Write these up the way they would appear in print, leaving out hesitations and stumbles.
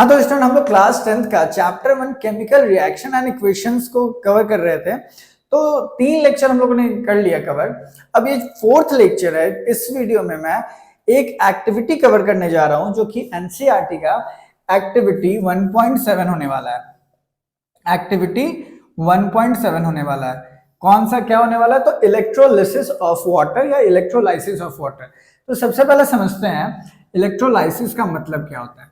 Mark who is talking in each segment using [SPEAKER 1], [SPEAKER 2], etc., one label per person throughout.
[SPEAKER 1] हाँ तो स्टूडेंट हम लोग क्लास 10th का chapter 1 chemical reaction and equations को कवर कर रहे थे। तो 3 लेक्चर हम लोगों ने कर लिया कवर। अब ये 4th लेक्चर है। इस वीडियो में मैं एक एक्टिविटी कवर करने जा रहा हूं जो कि एनसीईआरटी का एक्टिविटी 1.7 होने वाला है। एक्टिविटी 1.7 होने वाला है। कौन सा क्या होने वाला है? तो इलेक्ट्रोलिसिस ऑफ वाटर या इलेक्ट्रोलाइसिस ऑफ वाटर। तो सबसे पहले समझते हैं इलेक्ट्रोलाइसिस का मतलब क्या होता है।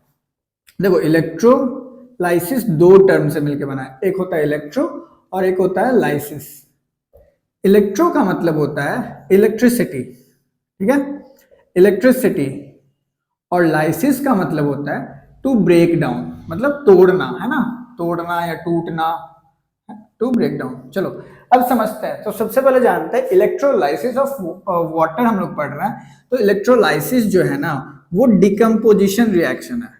[SPEAKER 1] देखो, इलेक्ट्रोलाइसिस दो टर्म से मिलकर बना है, एक होता है इलेक्ट्रो और एक होता है लाइसिस। इलेक्ट्रो का मतलब होता है इलेक्ट्रिसिटी, ठीक है, इलेक्ट्रिसिटी, और लाइसिस का मतलब होता है टू ब्रेक डाउन, मतलब तोड़ना, है ना, तोड़ना या टूटना, टू ब्रेक डाउन। चलो अब समझते हैं। तो सबसे पहले जानते हैं इलेक्ट्रोलाइसिस ऑफ वाटर हम लोग पढ़ रहे हैं। तो इलेक्ट्रोलाइसिस जो है ना वो डिकम्पोजिशन रिएक्शन है,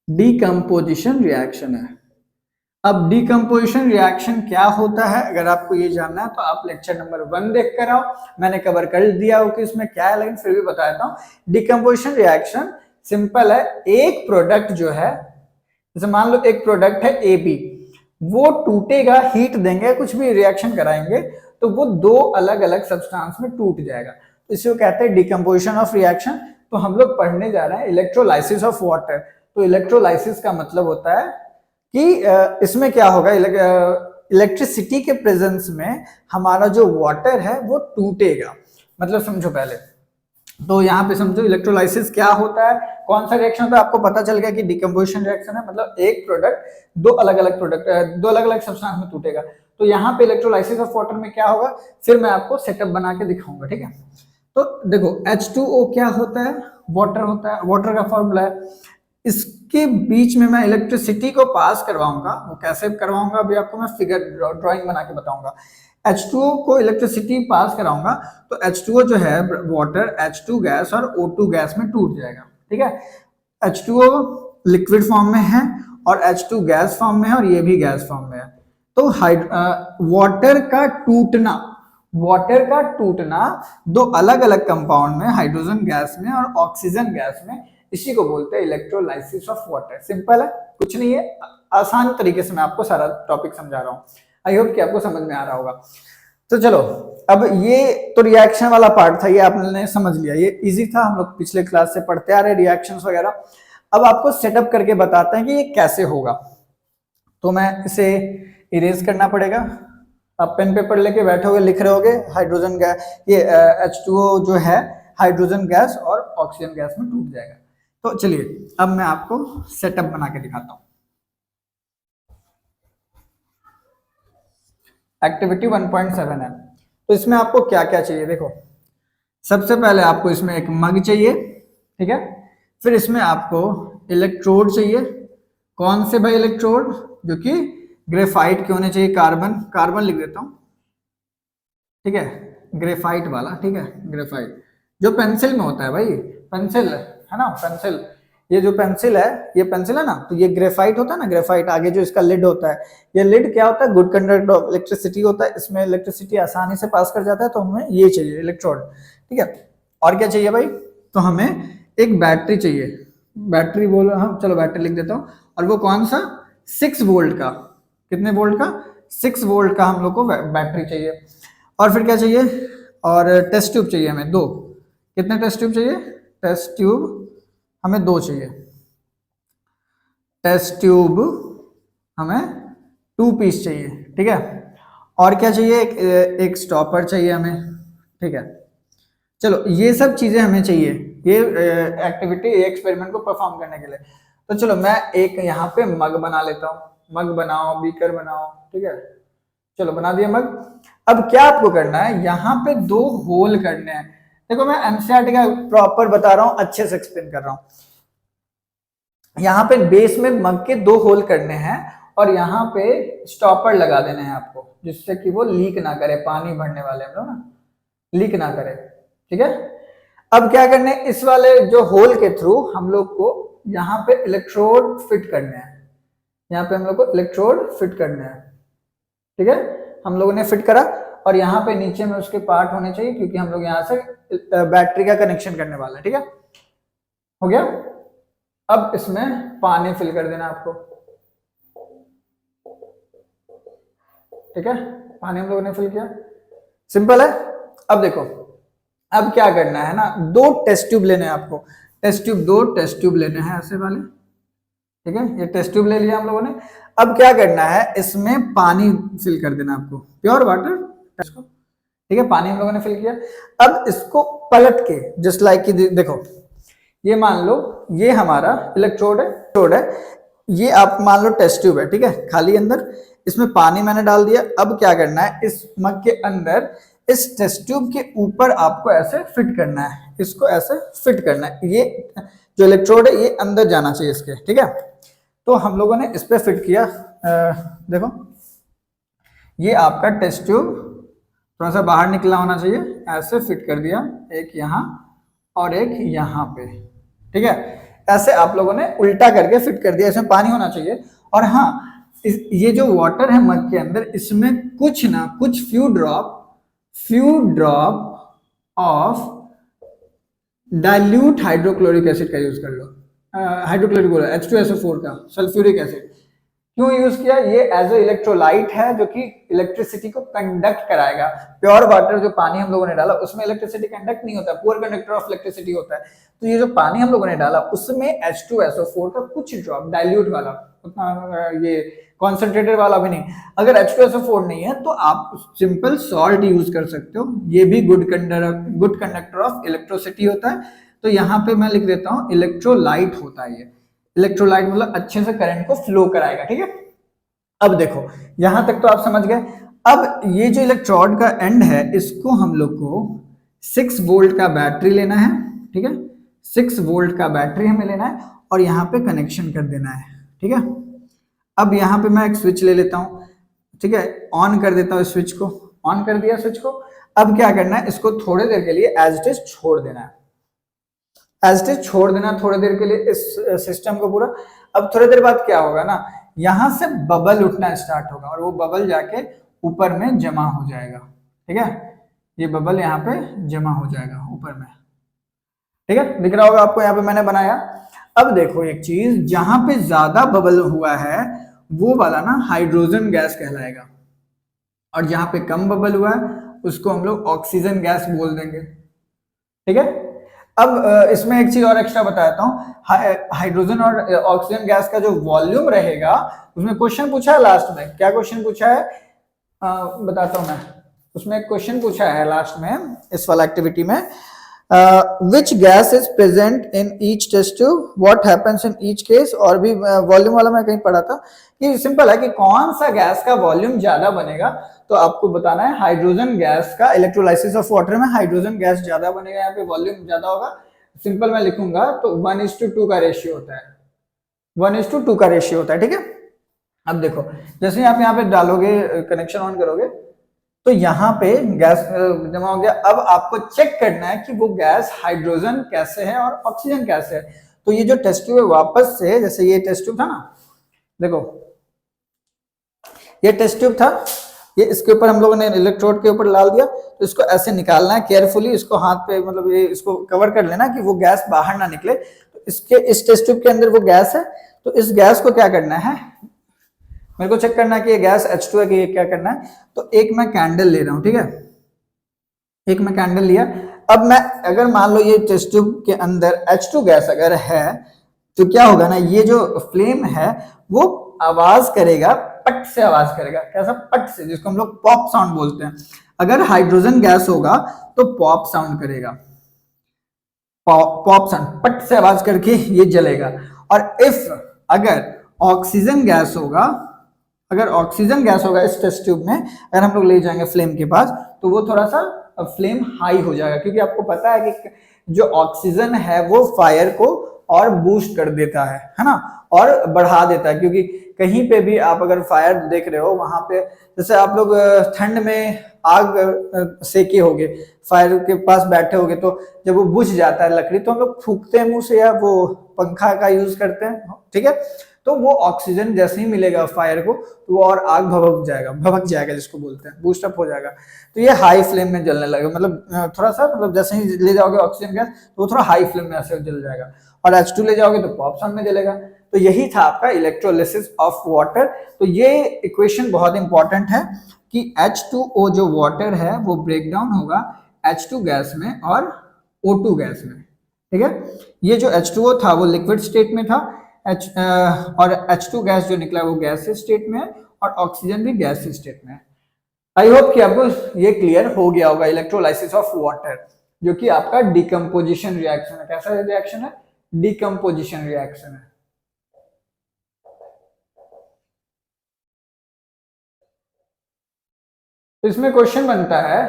[SPEAKER 1] डिकम्पोजिशन रिएक्शन है। अब डिकम्पोजिशन रिएक्शन क्या होता है अगर आपको ये जानना है तो आप लेक्चर नंबर 1 देख कर आओ। मैंने कवर कर दिया हो कि इसमें क्या है, लेकिन फिर भी बता देता हूं। डिकम्पोजिशन रिएक्शन सिंपल है। एक प्रोडक्ट जो है, जैसे मान लो एक प्रोडक्ट है ए बी, वो टूटेगा, हीट देंगे, कुछ भी रिएक्शन कराएंगे तो वो दो अलग अलग सब्सटेंस में टूट जाएगा। तो इसे कहते हैं डिकम्पोजिशन ऑफ रिएक्शन। तो हम लोग पढ़ने जा रहे हैं इलेक्ट्रोलाइसिस ऑफ वाटर। तो इलेक्ट्रोलाइसिस का मतलब होता है कि इसमें क्या होगा, इलेक्ट्रिसिटी के प्रेजेंस में हमारा जो वाटर है वो टूटेगा। मतलब समझो पहले, तो यहाँ पे समझो इलेक्ट्रोलाइसिस क्या होता है, कौन सा रिएक्शन होता है। आपको पता चल गया कि डिकम्पोजिशन रिएक्शन है, मतलब एक प्रोडक्ट दो अलग अलग सब्सटेंस में टूटेगा। तो यहाँ पे इलेक्ट्रोलाइसिस ऑफ वाटर में क्या होगा, फिर मैं आपको सेटअप बना के दिखाऊंगा, ठीक है। तो देखो H2O क्या होता है, वाटर होता है, वाटर का फॉर्मूला है। इसके बीच में मैं इलेक्ट्रिसिटी को पास करवाऊंगा। वो कैसे करवाऊंगा अभी आपको मैं फिगर ड्राइंग बना के बताऊंगा। H2O को इलेक्ट्रिसिटी पास कराऊंगा तो H2O जो है वाटर H2 गैस और O2 गैस में टूट जाएगा, ठीक है। H2O लिक्विड फॉर्म में है और H2 गैस फॉर्म में है और ये भी गैस फॉर्म में है। तो वाटर का टूटना दो अलग अलग कंपाउंड में, हाइड्रोजन गैस में और ऑक्सीजन गैस में, इसी को बोलते हैं इलेक्ट्रोलाइसिस ऑफ वाटर। सिंपल है, कुछ नहीं है, आसान तरीके से मैं आपको सारा टॉपिक समझा रहा हूँ। आई होप कि आपको समझ में आ रहा होगा। तो चलो, अब ये तो रिएक्शन वाला पार्ट था, ये आपने समझ लिया, ये इजी था, हम लोग पिछले क्लास से पढ़ते आ रहे रिएक्शंस वगैरह। अब आपको सेटअप करके बताते हैं कि ये कैसे होगा। तो मैं इसे इरेज करना पड़ेगा। आप पेन पेपर लेके बैठोगे, लिख रहे होगे हाइड्रोजन गैस, ये H2O जो है हाइड्रोजन गैस और ऑक्सीजन गैस में टूट जाएगा। तो चलिए अब मैं आपको सेटअप बना के दिखाता हूं। एक्टिविटी 1.7 है। तो इसमें आपको क्या क्या चाहिए, देखो, सबसे पहले आपको इसमें एक मग चाहिए, ठीक है। फिर इसमें आपको इलेक्ट्रोड चाहिए। कौन से भाई इलेक्ट्रोड? जो कि ग्रेफाइट के होने चाहिए, कार्बन लिख देता हूं, ठीक है, ग्रेफाइट वाला, ठीक है, ग्रेफाइट जो पेंसिल में होता है भाई, पेंसिल है ना, पेंसिल, ये जो पेंसिल है, ये पेंसिल है ना, तो ये ग्रेफाइट होता है ना, ग्रेफाइट। आगे जो इसका लिड होता है, ये लिड क्या होता है, गुड कंडक्टर ऑफ इलेक्ट्रिसिटी होता है, इसमें इलेक्ट्रिसिटी आसानी से पास कर जाता है। तो हमें ये चाहिए इलेक्ट्रोड, ठीक है। और क्या चाहिए भाई? तो हमें एक बैटरी चाहिए। बैटरी बोलो, हाँ चलो बैटरी लिख देता हूँ। और वो कौन सा? 6 वोल्ट का। कितने वोल्ट का? 6 वोल्ट का हम लोग को बैटरी चाहिए। और फिर क्या चाहिए? और टेस्ट ट्यूब चाहिए हमें 2। कितने टेस्ट ट्यूब चाहिए? टेस्ट ट्यूब हमें 2 चाहिए। टेस्ट ट्यूब हमें 2 पीस चाहिए, ठीक है। और क्या चाहिए? एक स्टॉपर चाहिए हमें, ठीक है। चलो ये सब चीजें हमें चाहिए ये एक्टिविटी, एक्सपेरिमेंट को परफॉर्म करने के लिए। तो चलो मैं एक यहाँ पे मग बना लेता हूँ। मग बनाओ, बीकर बनाओ, ठीक है। चलो बना दिया मग। अब क्या आपको करना है, यहाँ पे 2 होल करने हैं। देखो मैं एनसीईआरटी का प्रॉपर बता रहा हूँ, अच्छे से एक्सप्लेन कर रहा हूँ। यहाँ पे बेस में मग के 2 होल करने हैं और यहाँ पे स्टॉपर लगा देने हैं आपको, जिससे कि वो लीक ना करे, पानी भरने वाले हम लोग ना, लीक ना करे, ठीक है। अब क्या करने, इस वाले जो होल के थ्रू हम लोग को यहाँ पे इलेक्ट्रोड फिट करने हैं। यहाँ पे हम लोग को इलेक्ट्रोड फिट करने हैं, ठीक है। हम लोगों ने फिट करा और यहाँ पे नीचे में उसके पार्ट होने चाहिए, क्योंकि हम लोग यहाँ से बैटरी का कनेक्शन करने वाला है, ठीक है। हो गया। अब इसमें पानी फिल कर देना आपको, ठीक है, पानी हम लोगों ने फिल किया, सिंपल है। अब देखो, अब क्या करना है ना, दो टेस्ट ट्यूब लेने हैं आपको, टेस्ट ट्यूब, दो टेस्ट ट्यूब लेने हैं ऐसे वाले, ठीक है, ये टेस्ट ट्यूब ले लिया हम लोगों ने। अब क्या करना है, इसमें पानी फिल कर देना आपको, प्योर वाटर, ठीक है, पानी हम लोगों ने फिल किया। अब इसको पलट के जस्ट लाइक कि देखो, ये मान लो ये हमारा इलेक्ट्रोड है, ये आप मान लो टेस्ट ट्यूब है, ठीक है, खाली अंदर, इसमें पानी मैंने डाल दिया। अब क्या करना है, इस मग के अंदर इस टेस्ट ट्यूब के ऊपर आपको ऐसे फिट करना है, इसको ऐसे फिट करना है, ये जो इलेक्ट्रोड है ये अंदर जाना चाहिए इसके, ठीक है। तो हम लोगों ने इस पे फिट किया, देखो ये आपका टेस्ट ट्यूब थोड़ा सा बाहर निकला होना चाहिए, ऐसे फिट कर दिया, एक यहाँ और एक यहाँ पे, ठीक है, ऐसे आप लोगों ने उल्टा करके फिट कर दिया, इसमें पानी होना चाहिए। और हाँ, ये जो वाटर है मग के अंदर, इसमें कुछ ना कुछ few drop of dilute hydrochloric acid का यूज कर लो, हाइड्रोक्लोरिक बोला, H2SO4 का सल्फ्यूरिक एसिड क्यों यूज किया, ये एज ए इलेक्ट्रोलाइट है जो कि इलेक्ट्रिसिटी को कंडक्ट कराएगा। प्योर वाटर जो पानी हम लोगों ने डाला उसमें इलेक्ट्रिसिटी कंडक्ट नहीं होता, पुअर कंडक्टर ऑफ इलेक्ट्रिसिटी होता है। तो ये जो पानी हम लोगों ने डाला उसमें H2SO4 का कुछ ड्रॉप, डाइल्यूट वाला, उतना ये कॉन्सेंट्रेटेड वाला भी नहीं। अगर H2SO4 नहीं है तो आप सिंपल सॉल्ट यूज कर सकते हो, ये भी गुड कंडक्टर ऑफ इलेक्ट्रिसिटी होता है। तो यहाँ पे मैं लिख देता हूँ इलेक्ट्रोलाइट होता है ये, इलेक्ट्रोलाइट मतलब अच्छे से करंट को फ्लो कराएगा, ठीक है। अब देखो यहां तक तो आप समझ गए। अब ये जो इलेक्ट्रोड का एंड है इसको हम लोग को 6 वोल्ट का बैटरी लेना है, ठीक है, 6 वोल्ट का बैटरी हमें लेना है और यहाँ पे कनेक्शन कर देना है, ठीक है। अब यहाँ पे मैं एक स्विच ले लेता हूँ, ठीक है, ऑन कर देता हूँ स्विच को, ऑन कर दिया स्विच को। अब क्या करना है, इसको थोड़ी देर के लिए एज इट इज छोड़ देना है, एज इट इज छोड़ देना थोड़ी देर के लिए इस सिस्टम को पूरा। अब थोड़ी देर बाद क्या होगा ना, यहां से बबल उठना स्टार्ट होगा और वो बबल जाके ऊपर में जमा हो जाएगा, ठीक है, ये बबल यहाँ पे जमा हो जाएगा ऊपर में, ठीक है, दिख रहा होगा आपको यहाँ पे मैंने बनाया। अब देखो एक चीज, जहां पे ज्यादा बबल हुआ है वो वाला ना हाइड्रोजन गैस कहलाएगा, और जहां पे कम बबल हुआ है उसको हम लोग ऑक्सीजन गैस बोल देंगे, ठीक है। अब इसमें एक चीज और एक्स्ट्रा बताता हूँ, हाइड्रोजन और ऑक्सीजन गैस का जो वॉल्यूम रहेगा, उसमें क्वेश्चन पूछा है लास्ट में, क्या क्वेश्चन पूछा है बताता हूँ मैं, उसमें एक क्वेश्चन पूछा है लास्ट में इस वाला एक्टिविटी में, which gas is present in each test tube, what happens in each case, और भी वॉल्यूम वाला मैं कहीं पढ़ा था कि सिंपल है कि कौन सा गैस का वॉल्यूम ज्यादा बनेगा, तो आपको बताना है हाइड्रोजन गैस का, इलेक्ट्रोलाइसिस ऑफ वाटर में हाइड्रोजन गैस ज्यादा बनेगा, यहाँ पे वॉल्यूम ज्यादा होगा। सिंपल मैं लिखूंगा तो 1:2 का रेशियो होता है, 1:2 का रेशियो होता है, ठीक है। अब देखो जैसे आप यहाँ पे डालोगे, कनेक्शन ऑन करोगे तो यहाँ पे गैस जमा हो गया। अब आपको चेक करना है कि वो गैस हाइड्रोजन कैसे है और ऑक्सीजन कैसे है। तो ये जो टेस्ट ट्यूब है वापस से, जैसे ये टेस्ट ट्यूब था ना, देखो ये टेस्ट ट्यूब था, ये इसके ऊपर हम लोगों ने इलेक्ट्रोड के ऊपर डाल दिया, तो इसको ऐसे निकालना है केयरफुली, इसको हाथ पे मतलब ये इसको कवर कर लेना कि वो गैस बाहर ना निकले। तो इसके इस टेस्ट ट्यूब के अंदर वो गैस है, तो इस गैस को क्या करना है, मेरे को चेक करना है कि ये गैस H2 है कि ये क्या करना है। तो एक मैं कैंडल ले रहा हूं, ठीक है, एक मैं कैंडल लिया। अब मैं अगर मान लो ये टेस्ट ट्यूब के अंदर H2 गैस अगर है तो क्या होगा ना, ये जो फ्लेम है वो आवाज करेगा, पट से आवाज करेगा, कैसा, पट से, जिसको हम लोग पॉप साउंड बोलते हैं। अगर हाइड्रोजन गैस होगा तो पॉप साउंड करेगा, पॉप साउंड, पट से आवाज करके ये जलेगा। और इफ अगर ऑक्सीजन गैस होगा, अगर ऑक्सीजन गैस होगा इस टेस्ट ट्यूब में, अगर हम लोग ले जाएंगे फ्लेम के पास, तो वो थोड़ा सा फ्लेम हाई हो जाएगा, क्योंकि आपको पता है कि जो ऑक्सीजन है वो फायर को और बूस्ट कर देता है ना, और बढ़ा देता है। क्योंकि कहीं पे भी आप अगर फायर देख रहे हो, वहां पे जैसे आप लोग ठंड में आग सेके होगे, फायर के पास बैठे होगे, तो जब वो बुझ जाता है लकड़ी तो हम लोग फूकते हैं मुंह से या वो पंखा का यूज करते हैं, ठीक है। तो वो ऑक्सीजन जैसे ही मिलेगा फायर को तो वो और आग भभक जाएगा जिसको बोलते हैं, बूस्ट अप हो जाएगा। तो ये हाई फ्लेम में जलने लगेगा, मतलब थोड़ा सा, मतलब जैसे ही ले जाओगे ऑक्सीजन गैस तो वो थोड़ा हाई फ्लेम में ऐसे जल जाएगा। और H2 ले जाओगे तो पॉप्स में जलेगा। तो यही था आपका इलेक्ट्रोलिसिस ऑफ वाटर। तो ये इक्वेशन बहुत इंपॉर्टेंट है कि H2O जो वाटर है वो ब्रेक डाउन होगा H2 गैस में और O2 गैस में, ठीक है। ये जो H2O था वो लिक्विड स्टेट में था, और H2 गैस जो निकला वो गैसियस स्टेट में है, और ऑक्सीजन भी गैसियस स्टेट में है। आई होप कि आपको ये क्लियर हो गया होगा इलेक्ट्रोलाइसिस ऑफ वाटर, जो कि आपका डिकम्पोजिशन रिएक्शन है। कैसा रिएक्शन है? डिकम्पोजिशन रिएक्शन है। तो इसमें क्वेश्चन बनता है,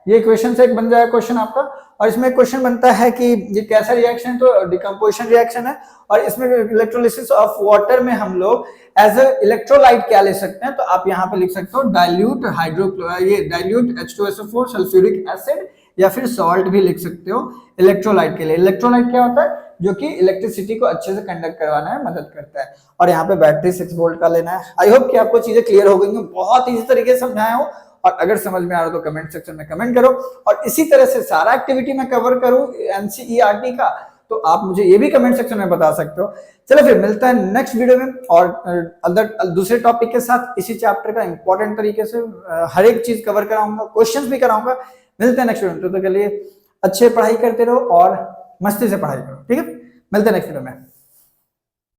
[SPEAKER 1] ये क्वेश्चन से एक बन जाएगा क्वेश्चन आपका, और इसमें क्वेश्चन बनता है कि ये कैसा रिएक्शन है, तो डिकम्पोजिशन रिएक्शन है। और इसमें इलेक्ट्रोलिसिस ऑफ वाटर में हम लोग एज ए इलेक्ट्रोलाइट क्या ले सकते हैं, तो आप यहाँ पे लिख सकते हो डाइल्यूट ये डाइल्यूट H2SO4 सल्फ्यूरिक एसिड, या फिर सॉल्ट भी लिख सकते हो इलेक्ट्रोलाइट के लिए। इलेक्ट्रोलाइट क्या होता है? जो कि इलेक्ट्रिसिटी को अच्छे से कंडक्ट करवाना है मदद करता है। और यहाँ पे बैटरी 6 वोल्ट का लेना है। आई होप कि आपको चीजें क्लियर हो गई, बहुत इजी तरीके से समझाया हूँ, और अगर समझ में आ रहा हो तो कमेंट सेक्शन में कमेंट करो। और इसी तरह से सारा एक्टिविटी मैं कवर करूं NCERT का, तो आप मुझे ये भी कमेंट सेक्शन में बता सकते हो। चलो फिर मिलता है नेक्स्ट वीडियो में, और दूसरे टॉपिक के साथ इसी चैप्टर का इंपॉर्टेंट तरीके से हर एक चीज कवर कराऊंगा, क्वेश्चंस भी कराऊंगा। मिलते हैं नेक्स्ट वीडियो में, तो के लिए अच्छे पढ़ाई करते रहो और मस्ती से पढ़ाई करो, ठीक है। मिलते हैं नेक्स्ट वीडियो में।